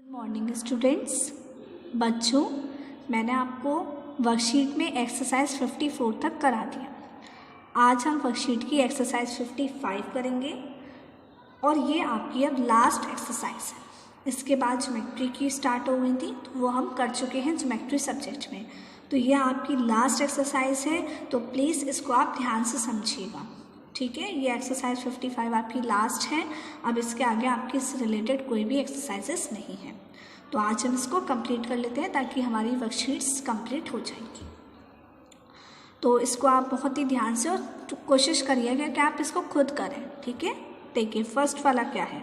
Good morning students. बच्चों, मैंने आपको वर्कशीट में एक्सरसाइज 54 तक करा दिया। आज हम वर्कशीट की एक्सरसाइज 55 करेंगे और ये आपकी अब लास्ट एक्सरसाइज है। इसके बाद ज्योमेट्री की स्टार्ट हो गई थी, तो वो हम कर चुके हैं ज्योमेट्री सब्जेक्ट में। तो ये आपकी लास्ट एक्सरसाइज है, तो प्लीज़ इसको आप ध्यान से समझिएगा, ठीक है। ये एक्सरसाइज 55 आपकी लास्ट है। अब इसके आगे आपके इससे रिलेटेड कोई भी एक्सरसाइजेस नहीं है। तो आज हम इसको कंप्लीट कर लेते हैं ताकि हमारी वर्कशीट्स कंप्लीट हो जाएगी। तो इसको आप बहुत ही ध्यान से और कोशिश करिएगा कि आप इसको खुद करें, ठीक है। देखिए फर्स्ट वाला क्या है,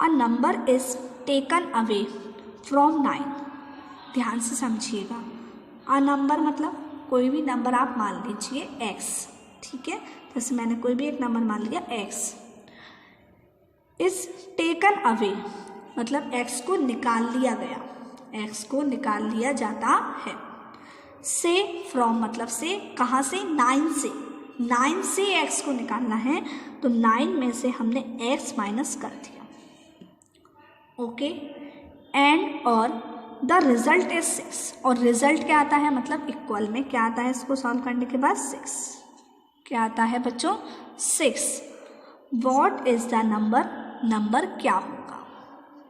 a number is taken away from 9। ध्यान से समझिएगा। अ नंबर मतलब कोई भी नंबर आप मान लीजिए x, ठीक है। जैसे मैंने कोई भी एक नंबर मान लिया x। इज टेकन अवे मतलब x को निकाल लिया गया, x को निकाल लिया जाता है। से फ्रॉम मतलब से कहाँ से, 9 से। 9 से x को निकालना है, तो 9 में से हमने x माइनस कर दिया, ओके। एंड और द रिजल्ट इज 6। और रिजल्ट क्या आता है, मतलब इक्वल में क्या आता है, इसको सॉल्व करने के बाद 6 क्या आता है बच्चों, 6। What is the number, number क्या होगा।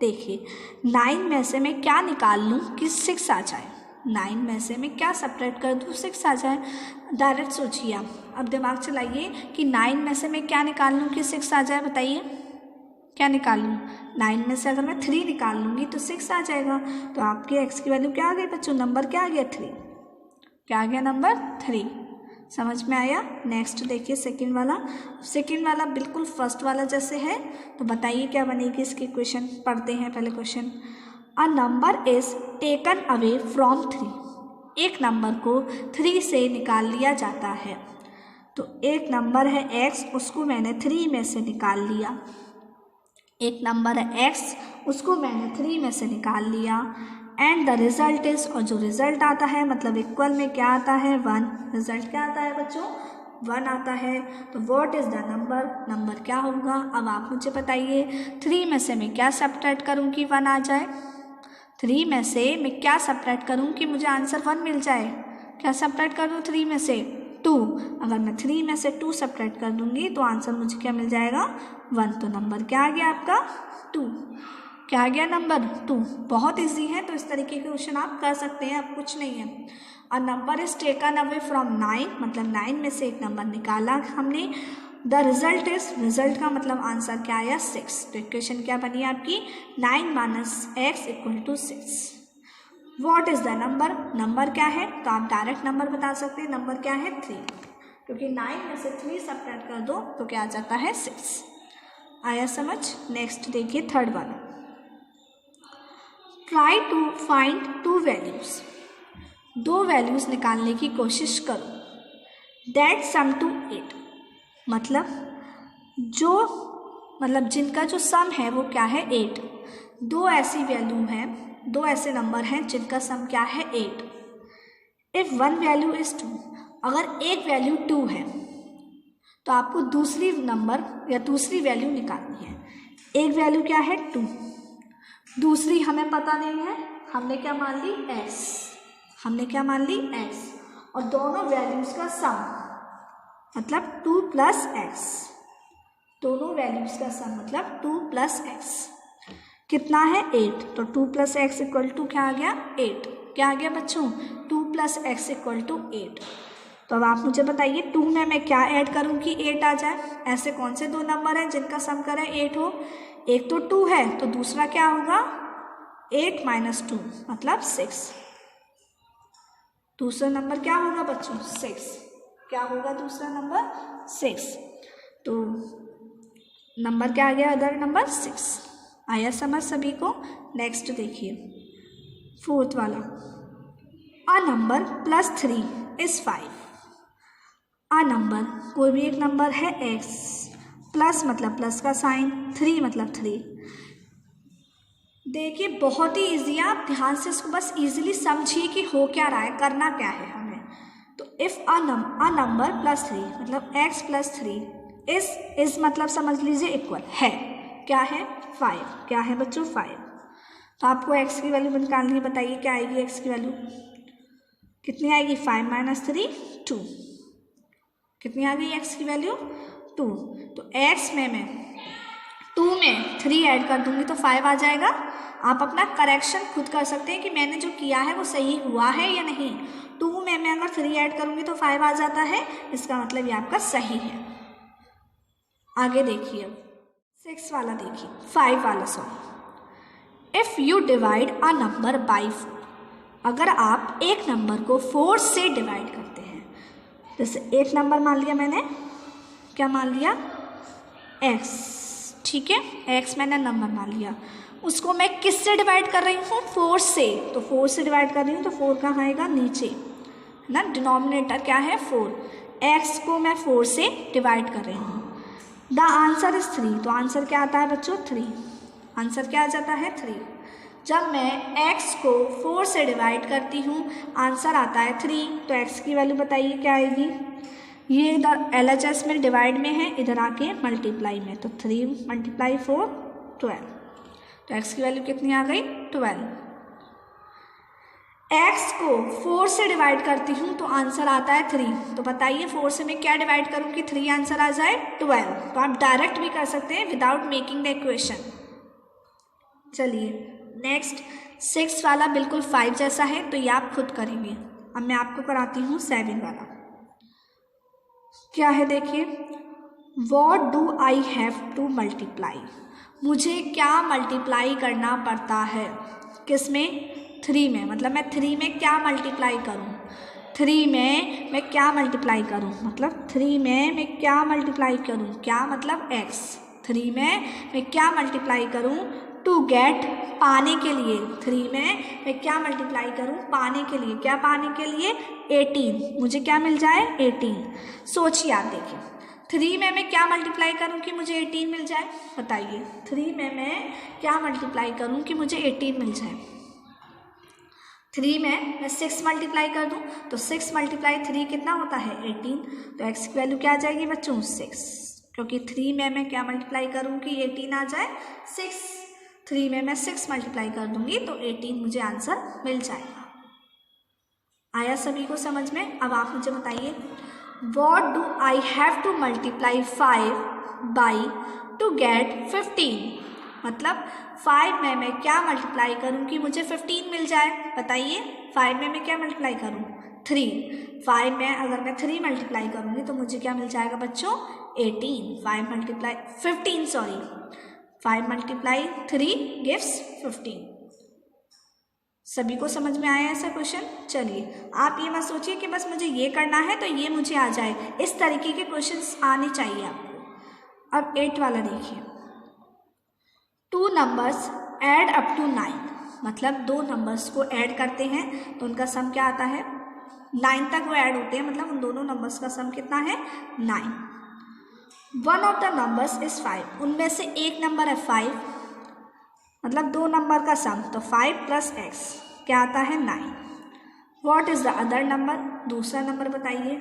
देखिए 9 में से मैं क्या निकाल लूँ कि 6 आ जाए। 9 में से मैं क्या सब्ट्रैक्ट कर दूँ, 6 आ जाए। डायरेक्ट सोचिए आप, अब दिमाग चलाइए कि 9 में से मैं क्या निकाल लूँ कि 6 आ जाए। बताइए क्या निकाल लूँ। 9 में से अगर मैं 3 निकाल लूँगी तो 6 आ जाएगा। तो आपके x की वैल्यू क्या आ गई बच्चों, नंबर क्या आ गया, 3। क्या आ गया, नंबर 3। समझ में आया। नेक्स्ट देखिए सेकंड वाला बिल्कुल फर्स्ट वाला जैसे है। तो बताइए क्या बनेगी इसकी इक्वेशन। पढ़ते हैं पहले question. A number is taken away from 3। एक नंबर को 3 से निकाल लिया जाता है। तो एक नंबर है x, उसको मैंने 3 में से निकाल लिया। एक नंबर है x, उसको मैंने 3 में से निकाल लिया। एंड द रिजल्ट इज, और जो रिजल्ट आता है मतलब इक्वल में क्या आता है, 1। रिजल्ट क्या आता है बच्चों, 1 आता है। तो what is the number, number क्या होगा। अब आप मुझे बताइए 3 में से मैं क्या सब्ट्रैक्ट करूँ कि 1 आ जाए। 3 में से मैं क्या सब्ट्रैक्ट करूँ कि मुझे आंसर 1 मिल जाए। क्या सब्ट्रैक्ट कर दूँ 3 में से, 2। अगर मैं 3 में से 2 सब्ट्रैक्ट कर दूँगी तो आंसर मुझे क्या मिल जाएगा, 1। तो नंबर क्या आ गया आपका, 2। क्या आ गया, नंबर 2। बहुत इजी है, तो इस तरीके के क्वेश्चन आप कर सकते हैं, अब कुछ नहीं है। A number is taken away from 9 मतलब 9 में से एक नंबर निकाला हमने। द रिजल्ट इज, रिजल्ट का मतलब आंसर क्या आया, 6। तो इक्वेशन क्या बनी आपकी, 9 minus x equal to 6। What is the number, number क्या है, तो आप डायरेक्ट नंबर बता सकते हैं। नंबर क्या है, 3, क्योंकि 9 में से 3 सब्ट्रैक्ट कर दो तो क्या आ जाता है, 6। आया समझ। नेक्स्ट देखिए थर्ड वाला। Try to find 2 values. 2 values निकालने की कोशिश करो। दैट सम टू 8 मतलब जिनका जो सम है वो क्या है, 8। 2 ऐसी वैल्यू हैं, 2 ऐसे नंबर हैं जिनका सम क्या है, 8। इफ 1 वैल्यू इज 2, अगर एक वैल्यू 2 है तो आपको दूसरी नंबर या दूसरी वैल्यू निकालनी है। एक वैल्यू क्या है, 2, दूसरी हमें पता नहीं है, हमने क्या मान ली, x। हमने क्या मान ली, x। और दोनों वैल्यूज का सम मतलब 2 प्लस x। दोनों वैल्यूज का सम मतलब 2 प्लस x कितना है, 8। तो 2 प्लस एक्स इक्वल टू क्या आ गया, 8। क्या आ गया बच्चों, 2 प्लस एक्स इक्वल टू 8। तो अब आप मुझे बताइए 2 में मैं क्या ऐड करूं कि 8 आ जाए। ऐसे कौन से 2 नंबर हैं जिनका सम करें 8 हो। एक तो 2 है, तो दूसरा क्या होगा, 8 माइनस 2 मतलब 6। दूसरा नंबर क्या होगा बच्चों, 6। क्या होगा दूसरा नंबर, 6। तो नंबर क्या आ गया, अदर नंबर 6। आया समझ सभी को। नेक्स्ट देखिए फोर्थ वाला। A number plus 3 is 5। A number कोई भी एक नंबर है x, प्लस मतलब प्लस का साइन, 3 मतलब 3। देखिए बहुत ही ईजी है, आप ध्यान से इसको बस इजीली समझिए कि हो क्या रहा है, करना क्या है हमें। तो इफ अ नंबर प्लस 3 मतलब x प्लस 3 इज मतलब समझ लीजिए इक्वल है, क्या है, 5। क्या है बच्चों, 5। तो आपको x की वैल्यू निकालनी है, बताइए क्या आएगी x की वैल्यू, कितनी आएगी 5 - 3 2, कितनी आ गई x की वैल्यू 2। तो x में मैं 2 में 3 ऐड कर दूंगी तो 5 आ जाएगा। आप अपना करेक्शन खुद कर सकते हैं कि मैंने जो किया है वो सही हुआ है या नहीं। 2 में मैं अगर 3 ऐड करूंगी तो 5 आ जाता है, इसका मतलब ये आपका सही है। आगे देखिए, 6 वाला देखिए, 5 वाला sorry. If you divide a number by 4, अगर आप एक नंबर को 4 से डिवाइड करते हैं, जैसे एक नंबर मान लिया मैंने, क्या मान लिया x, ठीक है, x मैंने नंबर मान लिया, उसको मैं किससे डिवाइड कर रही हूँ 4 से, तो 4 से डिवाइड कर रही हूँ तो 4 कहाँ आएगा नीचे, है ना, डिनोमिनेटर क्या है 4, x को मैं 4 से डिवाइड कर रही हूँ। द आंसर इज 3, तो आंसर क्या आता है बच्चों 3, आंसर क्या आ जाता है 3। जब मैं x को 4 से डिवाइड करती हूँ आंसर आता है 3, तो x की वैल्यू बताइए क्या आएगी, ये इधर LHS में डिवाइड में है, इधर आके मल्टीप्लाई में, तो 3 × 4 12, तो x की वैल्यू कितनी आ गई 12। x को 4 से डिवाइड करती हूँ तो आंसर आता है 3, तो बताइए 4 से मैं क्या डिवाइड करूँ कि 3 आंसर आ जाए 12। तो आप डायरेक्ट भी कर सकते हैं विदाउट मेकिंग द इक्वेशन। चलिए नेक्स्ट 6 वाला बिल्कुल 5 जैसा है, तो ये आप खुद करेंगे। अब मैं आपको कराती हूँ 7 वाला। क्या है देखिए, what do I have to multiply, मुझे क्या मल्टीप्लाई करना पड़ता है, किस में 3 में, मतलब मैं 3 में क्या मल्टीप्लाई करूँ, 3 में मैं क्या मल्टीप्लाई करूँ, मतलब 3 में मैं क्या मल्टीप्लाई करूँ, क्या मतलब x, 3 में मैं क्या मल्टीप्लाई करूँ टू गेट, पाने के लिए, 3 में मैं क्या मल्टीप्लाई करूँ पाने के लिए, क्या पाने के लिए 18, मुझे क्या मिल जाए 18। सोचिए आप देखिए, 3 में मैं क्या मल्टीप्लाई करूँ कि मुझे 18 मिल जाए, बताइए 3 में मैं क्या मल्टीप्लाई करूँ कि मुझे 18 मिल जाए। 3 में मैं 6 मल्टीप्लाई कर दूँ तो 6 × 3 कितना होता है 18, तो x की वैल्यू क्या आ जाएगी बच्चों 6, क्योंकि 3 में मैं क्या मल्टीप्लाई करूँ कि 18 आ जाए 6, 3 में मैं 6 मल्टीप्लाई कर दूंगी तो 18 मुझे आंसर मिल जाएगा। आया सभी को समझ में। अब आप मुझे बताइए, what do I have to multiply 5 by to get 15, मतलब 5 में मैं क्या मल्टीप्लाई करूँ कि मुझे 15 मिल जाए, बताइए 5 में मैं क्या मल्टीप्लाई करूँ 3, 5 में अगर मैं 3 मल्टीप्लाई करूँगी तो मुझे क्या मिल जाएगा बच्चों 18, 5 × 3 gives 15। सभी को समझ में आया ऐसा क्वेश्चन। चलिए आप ये मत सोचिए कि बस मुझे ये करना है तो ये मुझे आ जाए, इस तरीके के क्वेश्चंस आने चाहिए आपको। अब 8 वाला देखिए, 2 नंबर्स ऐड अप टू 9, मतलब 2 नंबर्स को ऐड करते हैं तो उनका सम क्या आता है 9 तक वो ऐड होते हैं, मतलब उन दोनों नंबर्स का सम कितना है 9। One of the numbers is 5, उनमें से एक नंबर है 5, मतलब 2 नंबर का सम, तो 5 + x क्या आता है 9। What is the other number, दूसरा नंबर बताइए।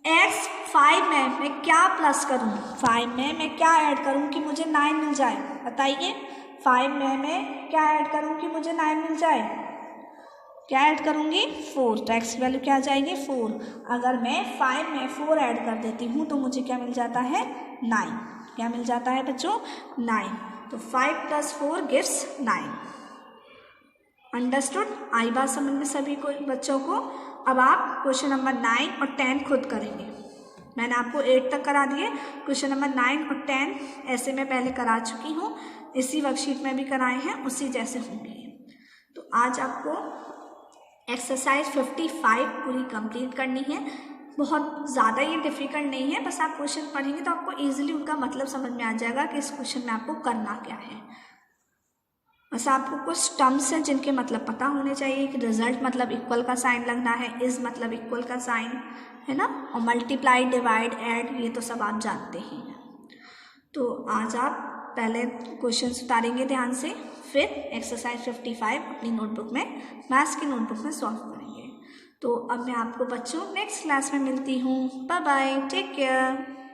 x 5 में मैं क्या प्लस करूँ, 5 में मैं क्या ऐड करूँ कि मुझे 9 मिल जाए, बताइए 5 में मैं क्या ऐड करूँ कि मुझे 9 मिल जाए, क्या ऐड करूँगी 4, तो x की वैल्यू क्या आ जाएगी 4। अगर मैं 5 में 4 ऐड कर देती हूँ तो मुझे क्या मिल जाता है 9, क्या मिल जाता है बच्चों 9, तो 5 + 4 gives 9। अंडरस्टूड, आई बात समझ में सभी को बच्चों को। अब आप क्वेश्चन नंबर 9 और 10 खुद करेंगे। मैंने आपको 8 तक करा दिए, क्वेश्चन नंबर 9 और 10 ऐसे मैं पहले करा चुकी हूँ, इसी वर्कशीट में भी कराए हैं, उसी जैसे होंगे। तो आज आपको एक्सरसाइज 55 पूरी कंप्लीट करनी है। बहुत ज़्यादा ये डिफ़िकल्ट नहीं है, बस आप क्वेश्चन पढ़ेंगे तो आपको ईजिली उनका मतलब समझ में आ जाएगा कि इस क्वेश्चन में आपको करना क्या है। बस आपको कुछ टर्म्स हैं जिनके मतलब पता होने चाहिए कि रिजल्ट मतलब इक्वल का साइन लगना है, इज मतलब इक्वल का साइन है ना, और मल्टीप्लाई, डिवाइड, ऐड ये तो सब आप जानते ही हैं। तो आज आप पहले क्वेश्चन उतारेंगे ध्यान से, फिर एक्सरसाइज 55 अपनी नोटबुक में, मैथ्स की नोटबुक में सॉल्व करेंगे। तो अब मैं आपको बच्चों नेक्स्ट क्लास में मिलती हूँ। Bye bye, take care.